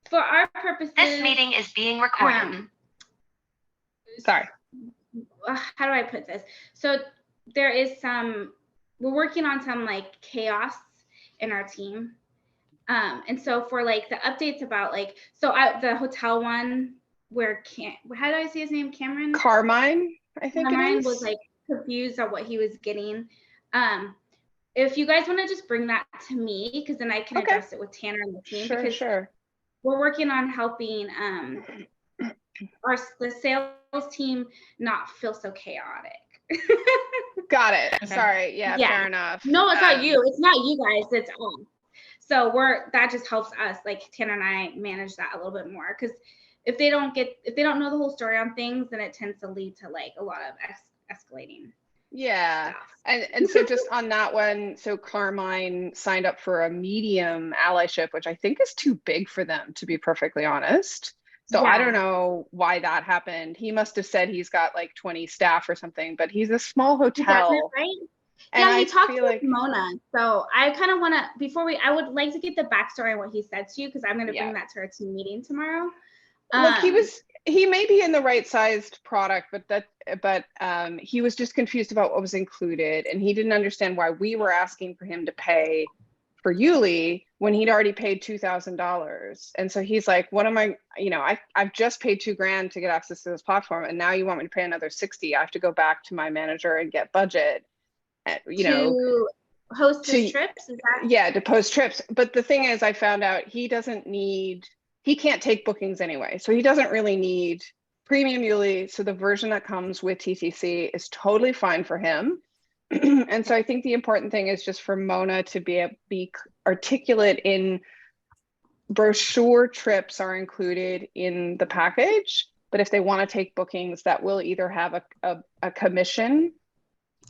For our purposes, this meeting is being recorded. Sorry. How do I put this? So there is we're working on some like chaos in our team. And so for like the updates about like, the hotel one where how do I say his name? Carmine, I think Carmine it is. was like confused on what he was getting. If you guys want to just bring that to me, because then I can address it with Tanner and the team. Sure. We're working on helping the sales team not feel so chaotic. Got it. Okay. Sorry. Yeah, fair enough. No, it's not you. It's not you guys. It's us. So that just helps us, like Tanner and I, manage that a little bit more, because if they don't know the whole story on things, then it tends to lead to like a lot of escalating. Yeah. Stuff. And so just on that one, so Carmine signed up for a medium allyship, which I think is too big for them, to be perfectly honest. So I don't know why that happened. He must have said he's got like 20 staff or something, but he's a small hotel. Right? And yeah, he talked with Mona. So I kind of want to, I would like to get the backstory on what he said to you, because I'm going to bring that to our team meeting tomorrow. Look, he may be in the right sized product, but he was just confused about what was included, and he didn't understand why we were asking for him to pay for Youli when he'd already paid $2,000. And so he's like, what am I, I've just paid $2,000 to get access to this platform, and now you want me to pay another 60. I have to go back to my manager and get budget, to host his trips. Is that? Yeah, to post trips. But the thing is, I found out he can't take bookings anyway. So he doesn't really need premium Youli. So the version that comes with TTC is totally fine for him. And so I think the important thing is just for Mona to be articulate in brochure. Trips are included in the package, but if they want to take bookings, that will either have a commission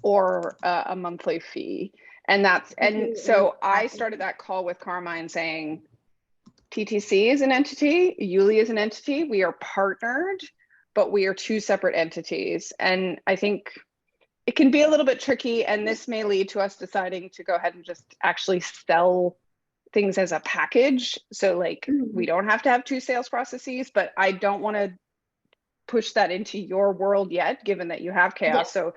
or a monthly fee. And so I started that call with Carmine saying, TTC is an entity, Youli is an entity, we are partnered, but we are two separate entities. And I think it can be a little bit tricky, and this may lead to us deciding to go ahead and just actually sell things as a package. So like we don't have to have two sales processes, but I don't want to push that into your world yet, given that you have chaos. So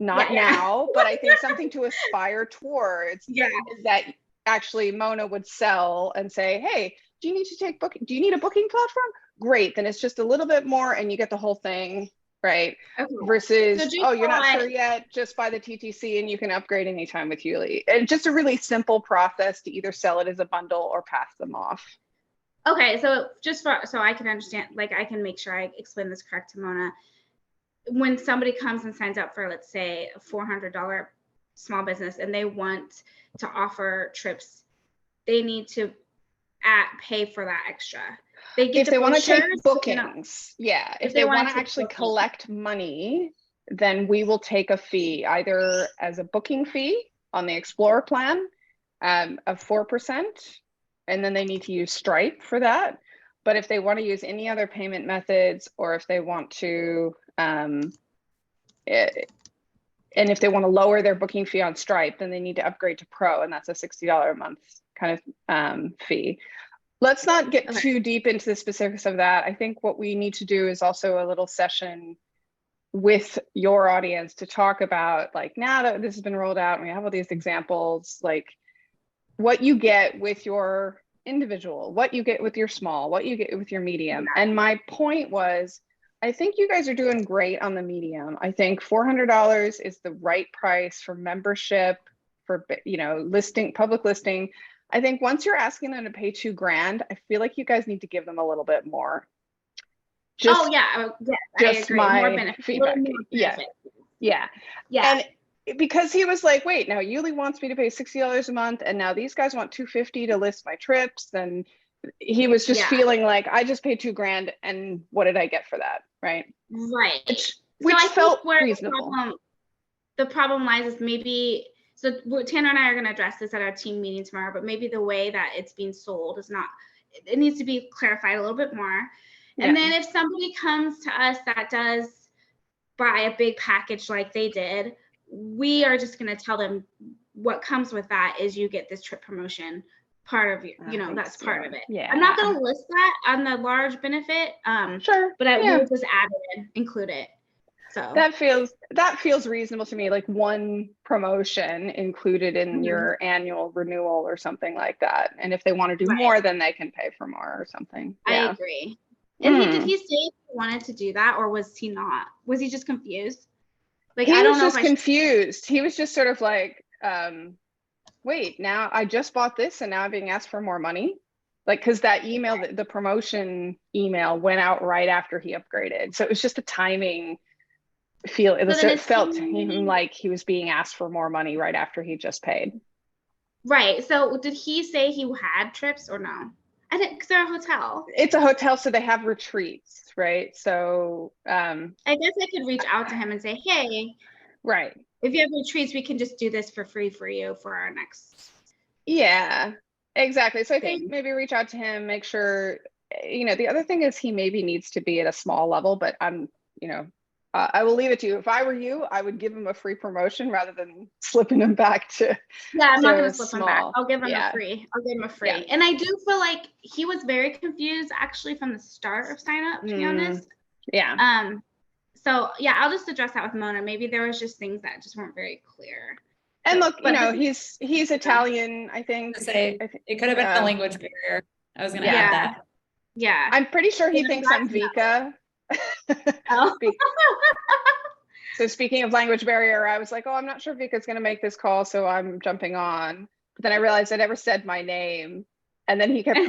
not now, but I think something to aspire towards is that actually Mona would sell and say, hey, do you need to take booking? Do you need a booking platform? Great, then it's just a little bit more and you get the whole thing, right? Okay. Versus, you're not sure yet, just buy the TTC and you can upgrade anytime with Youli. And just a really simple process to either sell it as a bundle or pass them off. Okay, so so I can understand, like I can make sure I explain this correct to Mona. When somebody comes and signs up for, let's say, a $400 small business and they want to offer trips, they need to pay for that extra. If they want to take bookings, if they want to actually collect money, then we will take a fee, either as a booking fee on the Explorer plan of 4%, and then they need to use Stripe for that. But if they want to use any other payment methods, or if they want to, and if they want to lower their booking fee on Stripe, then they need to upgrade to Pro, and that's a $60 a month kind of fee. Let's not get too deep into the specifics of that. I think what we need to do is also a little session with your audience to talk about, like, now that this has been rolled out and we have all these examples, like what you get with your individual, what you get with your small, what you get with your medium. And my point was, I think you guys are doing great on the medium. I think $400 is the right price for membership, for, public listing. I think once you're asking them to pay $2,000, I feel like you guys need to give them a little bit more. Just I agree. My more benefit. feedback. Yeah. And because he was like, wait, now Youli wants me to pay $60 a month, and now these guys want $250 to list my trips, then he was just feeling like, I just paid $2,000, and what did I get for that, right? Right. Which felt reasonable. The problem lies is maybe, so Tanner and I are going to address this at our team meeting tomorrow, but maybe the way that it's being sold is not, it needs to be clarified a little bit more. And then if somebody comes to us that does buy a big package like they did, we are just going to tell them what comes with that is you get this trip promotion part of your, that's part of it. Yeah. I'm not going to list that on the large benefit. Sure. But I will just add it in, include it. So that feels reasonable to me, like one promotion included in your annual renewal or something like that. And if they want to do more, then they can pay for more or something. Yeah. I agree. And did he say he wanted to do that, or was he not? Was he just confused? Like, I don't know. He was just confused. He was just sort of like, wait, now I just bought this and now I'm being asked for more money. Like, because that email, the promotion email went out right after he upgraded. So it was just a timing feel. It felt to him like he was being asked for more money right after he just paid. Right. So did he say he had trips or no? I didn't, because they're a hotel. It's a hotel, so they have retreats, right? So I guess I could reach out to him and say, hey, right, if you have retreats, we can just do this for free for you for our next. Yeah, exactly. So I think maybe reach out to him, make sure, the other thing is he maybe needs to be at a small level, but I will leave it to you. If I were you, I would give him a free promotion rather than slipping him back to. Yeah, I'm not going to slip him back. I'll give him a free. Yeah. And I do feel like he was very confused actually from the start of sign up, to be honest. Yeah. So yeah, I'll just address that with Mona. Maybe there was just things that just weren't very clear. And look, he's Italian, I think. It could have been a language barrier. I was going to add that. Yeah. I'm pretty sure he thinks I'm Vika. Oh. So speaking of language barrier, I was like, I'm not sure Vika's going to make this call, so I'm jumping on. But then I realized I never said my name. And then he kept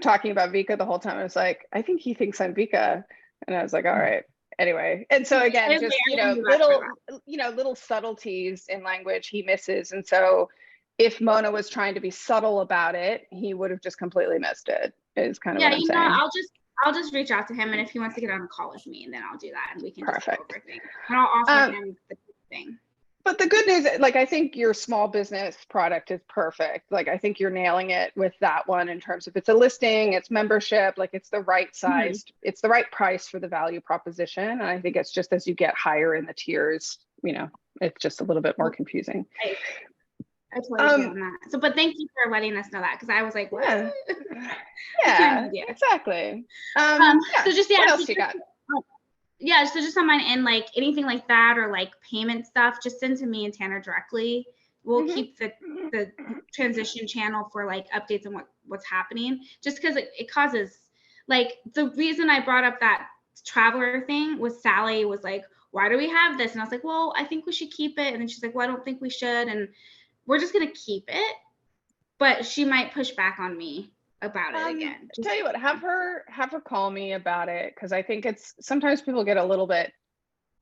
talking about Vika the whole time. I was like, I think he thinks I'm Vika. And I was like, all right. Anyway, and so again, just little subtleties in language he misses. And so if Mona was trying to be subtle about it, he would have just completely missed it, is kind of what I'm saying. I'll just reach out to him, and if he wants to get on a call with me, and then I'll do that, and we can just go over things. And I'll offer him the thing. But the good news, like, I think your small business product is perfect. Like, I think you're nailing it with that one in terms of it's a listing, it's membership, like it's the right sized, it's the right price for the value proposition. And I think it's just as you get higher in the tiers, it's just a little bit more confusing. I totally agree on that. So, but thank you for letting us know that, because I was like, what? Yeah, exactly. So just what else you got? Yeah, so just on mine end, like anything like that or like payment stuff, just send to me and Tanner directly. We'll keep the transition channel for like updates on what's happening, just because it causes, like, the reason I brought up that traveler thing was Sally was like, why do we have this? And I was like, well, I think we should keep it. And then she's like, well, I don't think we should. And we're just going to keep it, but she might push back on me about it again. Tell you what, have her call me about it, because I think it's sometimes people get a little bit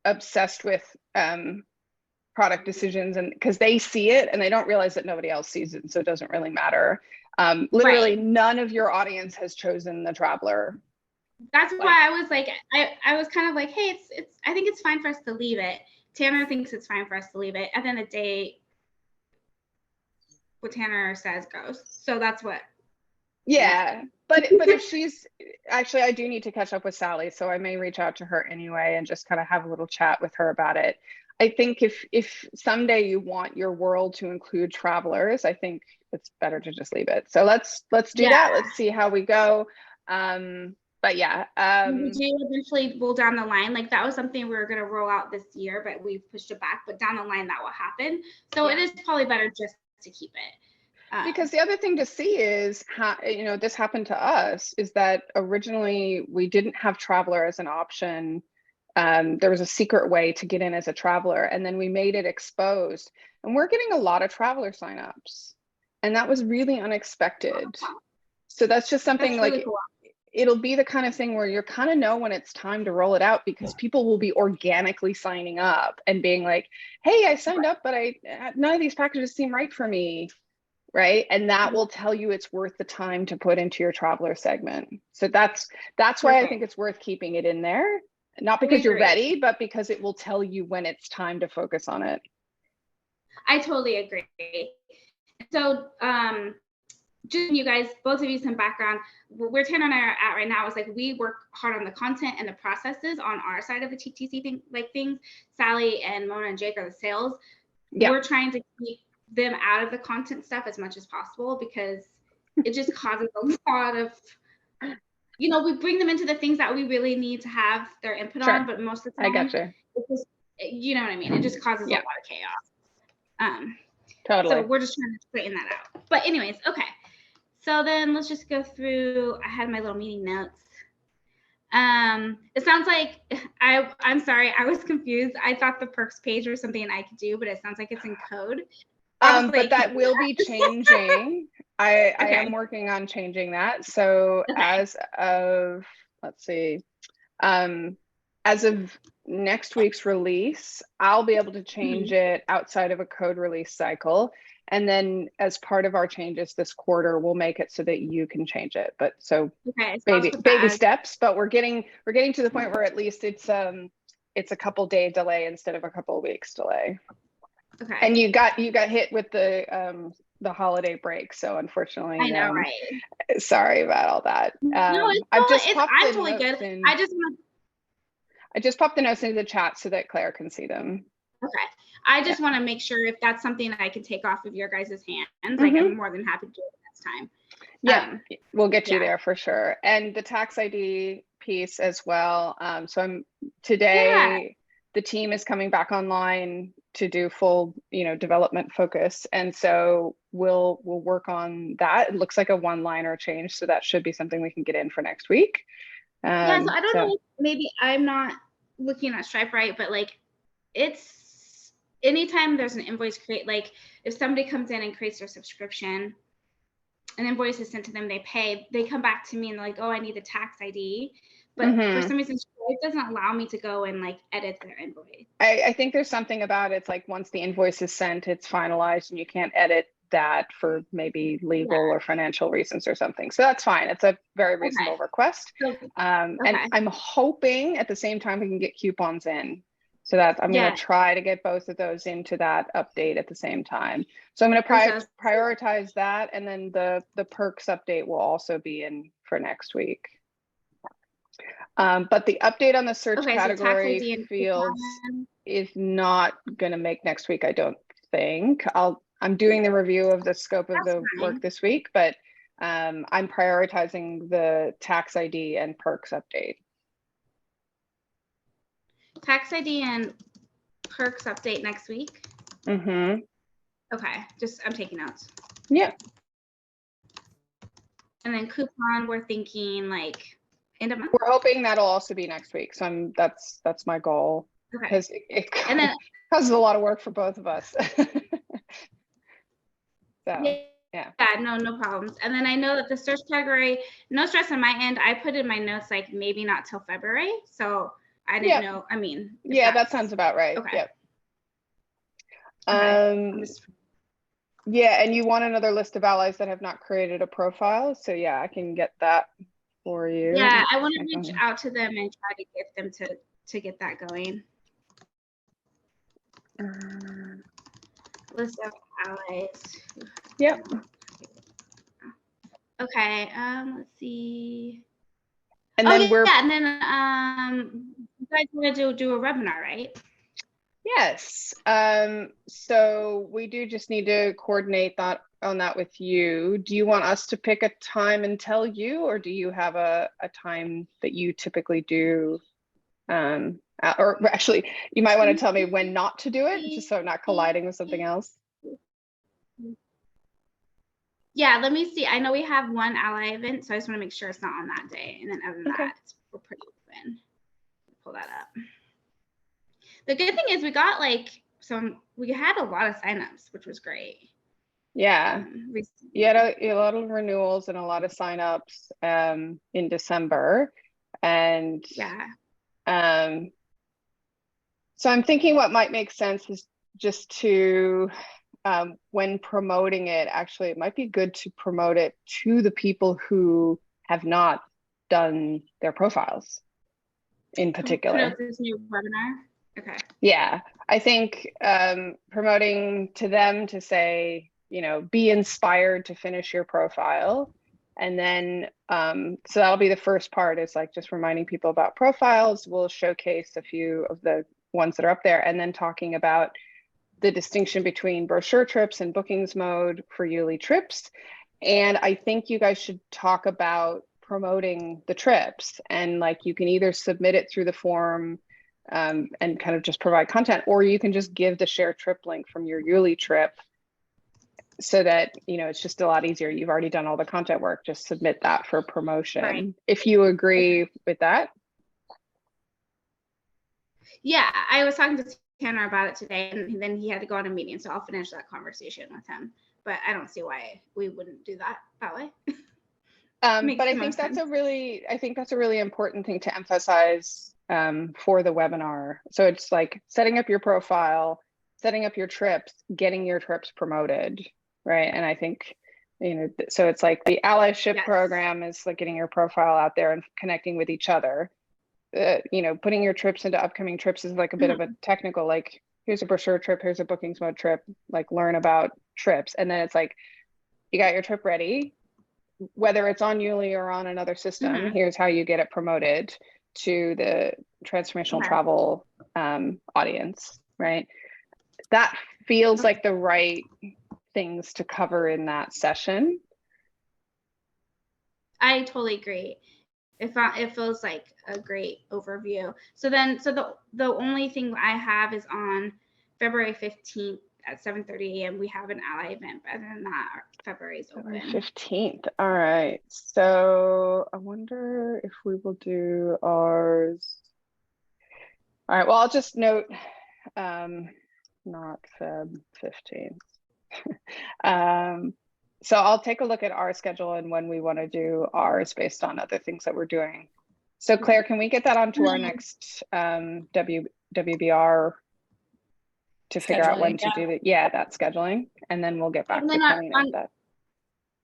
obsessed with product decisions, and because they see it and they don't realize that nobody else sees it, so it doesn't really matter. Literally none of your audience has chosen the traveler. That's why I was like, I was kind of like, hey, it's I think it's fine for us to leave it. Tanner thinks it's fine for us to leave it. At the end of the day, what Tanner says goes. So that's what. Yeah, but if she's actually, I do need to catch up with Sally, so I may reach out to her anyway and just kind of have a little chat with her about it. I think if someday you want your world to include travelers, I think it's better to just leave it. So let's do that. Let's see how we go. But yeah, we do eventually roll down the line. Like, that was something we were going to roll out this year, but we've pushed it back. But down the line, that will happen. So it is probably better just to keep it. Because the other thing to see is how, this happened to us, is that originally we didn't have traveler as an option. There was a secret way to get in as a traveler, and then we made it exposed, and we're getting a lot of traveler signups, and that was really unexpected. So that's just something really cool. It'll be the kind of thing where you kind of know when it's time to roll it out, because people will be organically signing up and being like, hey, I signed up, but none of these packages seem right for me. Right. And that will tell you it's worth the time to put into your traveler segment. So that's why I think it's worth keeping it in there. Not because you're ready, but because it will tell you when it's time to focus on it. I totally agree. So just you guys, both of you, some background. Where Tanner and I are at right now is like, we work hard on the content and the processes on our side of the TTC things. Sally and Mona and Jake are the sales. Yeah. We're trying to keep them out of the content stuff as much as possible, because it just causes a lot of, you know, we bring them into the things that we really need to have their input Sure. on, but most of the time, I gotcha. it's just, you know what I mean? It just causes a lot of chaos. Totally. So we're just trying to straighten that out. But anyways, okay. So then let's just go through, I had my little meeting notes. It sounds like, I'm sorry, I was confused. I thought the perks page was something I could do, but it sounds like it's in code. But that will be changing. I am working on changing that. So as of, let's see, as of next week's release, I'll be able to change it outside of a code release cycle. And then as part of our changes this quarter, we'll make it so that you can change it. But so baby steps, but we're getting to the point where at least it's a couple day delay instead of a couple weeks delay. Okay. And you got hit with the holiday break, so unfortunately, I know, right? Sorry about all that. No, I'm totally good. I just popped the notes into the chat so that Claire can see them. Okay. I just want to make sure if that's something that I can take off of your guys' hands. Like, I'm more than happy to do it next time. Yeah, we'll get you there for sure. And the tax ID piece as well. So today the team is coming back online to do full, development focus. And so we'll work on that. It looks like a one-liner change. So that should be something we can get in for next week. So I don't know, maybe I'm not looking at Stripe right, but like it's anytime there's an invoice like if somebody comes in and creates their subscription, an invoice is sent to them, they pay, they come back to me and they're like, oh, I need the tax ID. But for some reason, Stripe doesn't allow me to go and like edit their invoice. I think there's something about it's like once the invoice is sent, it's finalized and you can't edit that for maybe legal or financial reasons or something. So that's fine. It's a very reasonable request. And I'm hoping at the same time we can get coupons in. So that I'm going to try to get both of those into that update at the same time. So I'm going to prioritize that. And then the perks update will also be in for next week. But the update on the search category fields is not going to make next week, I don't think. I'm doing the review of the scope of the work this week, but I'm prioritizing the tax ID and perks update. Tax ID and perks update next week? Okay, I'm taking notes. Yeah. And then coupon, we're thinking like end of month? We're hoping that'll also be next week. So that's my goal. Because it causes a lot of work for both of us. So yeah, no problems. And then I know that the search category, no stress on my end. I put in my notes like maybe not till February. So I didn't know. I mean, that sounds about right. Okay. Yep. Yeah, and you want another list of allies that have not created a profile. So yeah, I can get that for you. Yeah, I want to reach out to them and try to get them to get that going. List of allies. Yep. Okay. Let's see. And then you guys want to do a webinar, right? Yes. So we do just need to coordinate on that with you. Do you want us to pick a time and tell you, or do you have a time that you typically do? Or actually, you might want to tell me when not to do it, just so I'm not colliding with something else. Yeah, let me see. I know we have one ally event, so I just want to make sure it's not on that day. And then other than that, we're pretty open. Pull that up. The good thing is we got we had a lot of signups, which was great. Yeah, you had a lot of renewals and a lot of signups in December, and so I'm thinking what might make sense is just to when promoting it, actually, it might be good to promote it to the people who have not done their profiles in particular. Put out this new webinar. Okay. Yeah, I think promoting to them to say, be inspired to finish your profile. And then, so that'll be the first part, is like just reminding people about profiles. We'll showcase a few of the ones that are up there, and then talking about the distinction between brochure trips and bookings mode for Youli trips. And I think you guys should talk about promoting the trips, and like you can either submit it through the form and kind of just provide content, or you can just give the share trip link from your Youli trip so that, you know, it's just a lot easier. You've already done all the content work, just submit that for promotion. Right. If you agree with that. Yeah, I was talking to Tanner about it today, and then he had to go on a meeting, so I'll finish that conversation with him. But I don't see why we wouldn't do that way. But I think that's a really important thing to emphasize for the webinar. So it's like setting up your profile, setting up your trips, getting your trips promoted, right? And I think, you know, so it's like the allyship program is like getting your profile out there and connecting with each other. You know, putting your trips into upcoming trips is like a bit of a technical, like, here's a brochure trip, here's a bookings mode trip, like learn about trips. And then it's like, you got your trip ready, whether it's on Youli or on another system, here's how you get it promoted to the transformational travel audience, right? That feels like the right things to cover in that session. I totally agree. It feels like a great overview. So the only thing I have is on February 15th at 7:30 a.m. we have an ally event, but other than that, February is open. 15th. All right. So I wonder if we will do ours. All right. Well, I'll just note, not Feb 15th. So I'll take a look at our schedule and when we want to do ours based on other things that we're doing. So Claire, can we get that onto our next WBR to figure out when to do that scheduling, and then we'll get back to Kolena with that.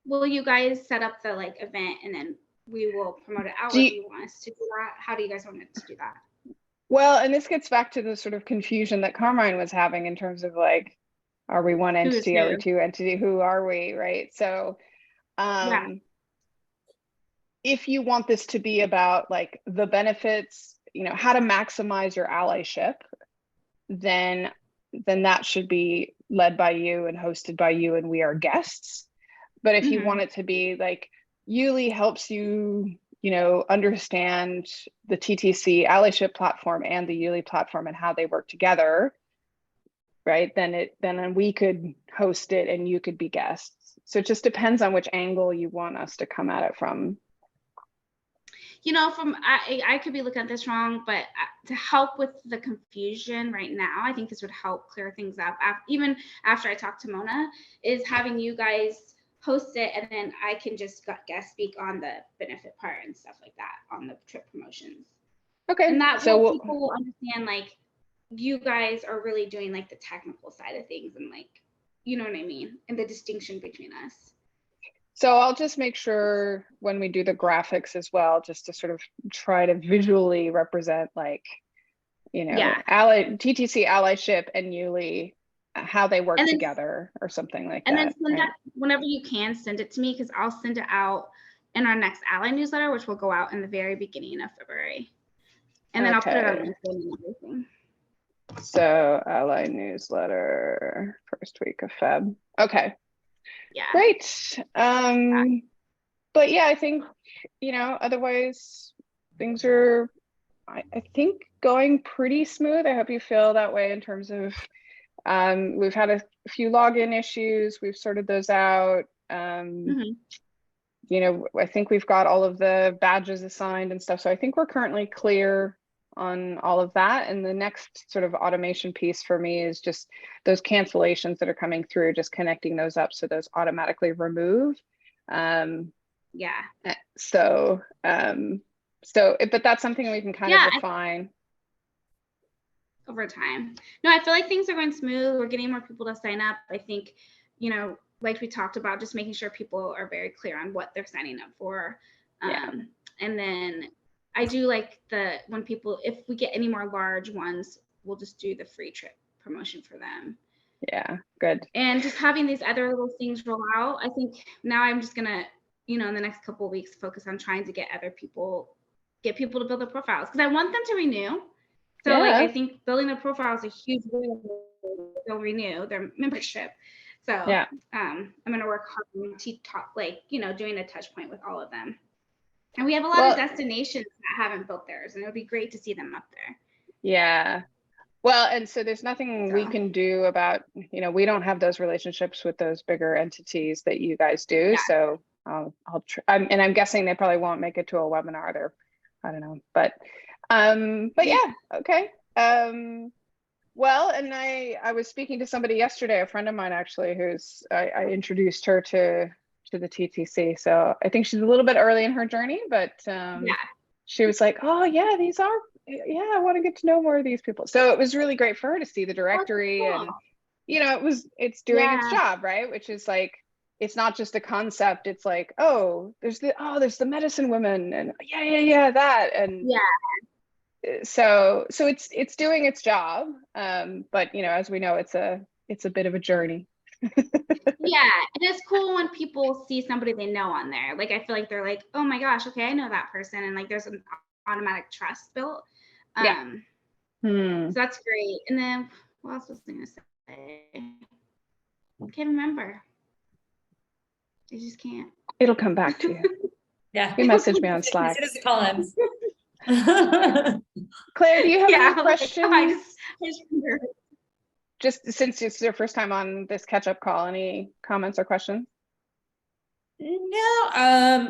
Will you guys set up the like event and then we will promote it out? Or do you want us to do that? How do you guys want us to do that? Well, and this gets back to the sort of confusion that Carmine was having in terms of like, are we one entity? Are we two entity? Who are we? Right. So if you want this to be about like the benefits, you know, how to maximize your allyship, then that should be led by you and hosted by you, and we are guests. But if you want it to be like Youli helps you, you know, understand the TTC allyship platform and the Youli platform and how they work together, right? Then we could host it and you could be guests. So it just depends on which angle you want us to come at it from. You know, I could be looking at this wrong, but to help with the confusion right now, I think this would help clear things up. Even after I talk to Mona, is having you guys host it, and then I can just guest speak on the benefit part and stuff like that on the trip promotions. Okay. And that way people will understand, like, you guys are really doing like the technical side of things, and like, you know what I mean, and the distinction between us. So I'll just make sure when we do the graphics as well, just to sort of try to visually represent, like, you know, TTC allyship and Youli, how they work together or something like that. And then send that whenever you can, send it to me, because I'll send it out in our next ally newsletter, which will go out in the very beginning of February. And then I'll put it on LinkedIn and everything. So ally newsletter, first week of Feb. Okay. Yeah. Great. But yeah, I think, you know, otherwise things are, I think, going pretty smooth. I hope you feel that way in terms of, we've had a few login issues. We've sorted those out. You know, I think we've got all of the badges assigned and stuff. So I think we're currently clear on all of that. And the next sort of automation piece for me is just those cancellations that are coming through, just connecting those up so those automatically remove. But that's something we can kind of refine over time. No, I feel like things are going smooth. We're getting more people to sign up. I think, you know, like we talked about, just making sure people are very clear on what they're signing up for. And then I do like when people, if we get any more large ones, we'll just do the free trip promotion for them. Yeah, good. And just having these other little things roll out, I think now I'm just gonna, you know, in the next couple of weeks, focus on trying to get people to build their profiles, because I want them to renew. So like, I think building their profile is a huge way they'll renew their membership. So yeah. I'm going to work hard to talk, like, doing a touch point with all of them. And we have a lot of destinations that haven't built theirs, and it would be great to see them up there. Yeah. Well, and so there's nothing we can do about, we don't have those relationships with those bigger entities that you guys do. Yeah. So I'll try, and I'm guessing they probably won't make it to a webinar. I don't know, but yeah, okay. Well, and I was speaking to somebody yesterday, a friend of mine actually, I introduced her to the TTC. So I think she's a little bit early in her journey, but she was like, oh yeah, I want to get to know more of these people. So it was really great for her to see the directory. Cool. And it's doing its job, right? Which is like, it's not just a concept. It's like, there's the medicine women, and that, and so it's doing its job. But as we know, it's a bit of a journey. Yeah, and it's cool when people see somebody they know on there. Like, I feel like they're like, oh my gosh, okay, I know that person, and like there's an automatic trust built. So that's great. And then what else was I gonna say? I can't remember. I just can't. It'll come back to you. Yeah. You message me on Slack. It is Collins. Claire, do you have any questions? I just just since it's your first time on this catch-up call, any comments or questions? No,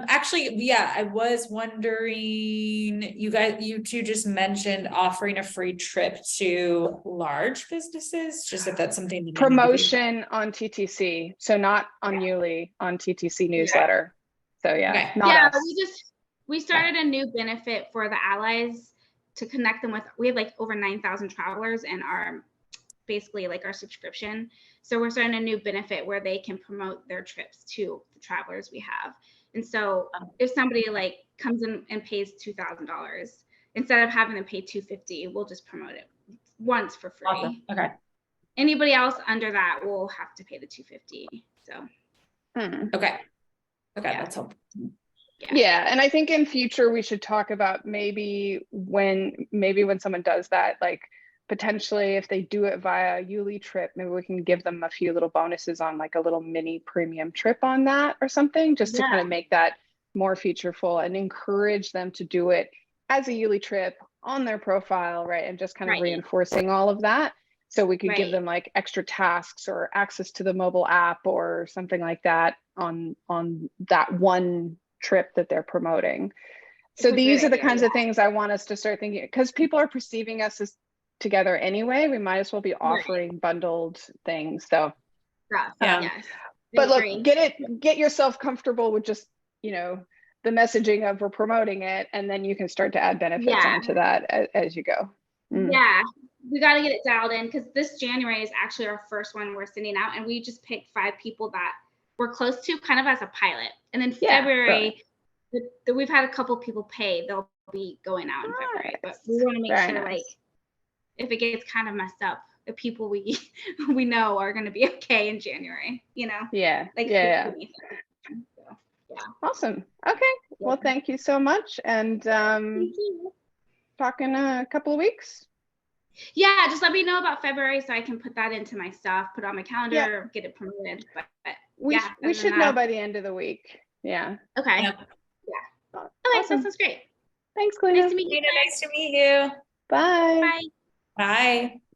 actually, yeah, I was wondering, you two just mentioned offering a free trip to large businesses, just if that's something that promotion on TTC, so not on Youli, on TTC newsletter. So we started a new benefit for the allies to connect them with. We have like over 9,000 travelers in our basically like our subscription. So we're starting a new benefit where they can promote their trips to the travelers we have. And so if somebody like comes in and pays $2,000, instead of having them pay $250, we'll just promote it once for free. Awesome. Okay. Anybody else under that will have to pay the $250. So. Okay. That's helpful. Yeah, and I think in future we should talk about maybe when someone does that, like potentially if they do it via Youli trip, maybe we can give them a few little bonuses on like a little mini premium trip on that or something, just to kind of make that more featureful and encourage them to do it as a Youli trip on their profile, right? And just kind of reinforcing all of that. So we could give them like extra tasks or access to the mobile app or something like that on that one trip that they're promoting. So these are the kinds of things I want us to start thinking, because people are perceiving us as together anyway. We might as well be offering bundled things. So but look, get yourself comfortable with just the messaging of we're promoting it, and then you can start to add benefits onto that as you go. We got to get it dialed in, because this January is actually our first one we're sending out, and we just picked 5 people that we're close to, kind of as a pilot. And then February, we've had a couple people pay. They'll be going out in February, but we want to make sure like if it gets kind of messed up, the people we know are going to be okay in January. Awesome. Okay, well, thank you so much, and talk in a couple of weeks. Just let me know about February so I can put that into my stuff, put it on my calendar, get it promoted. But we should know by the end of the week. Okay. Okay, Awesome. That sounds great. Thanks, Kolena. Nice to meet you. Nice to meet you. Bye. Bye. Bye.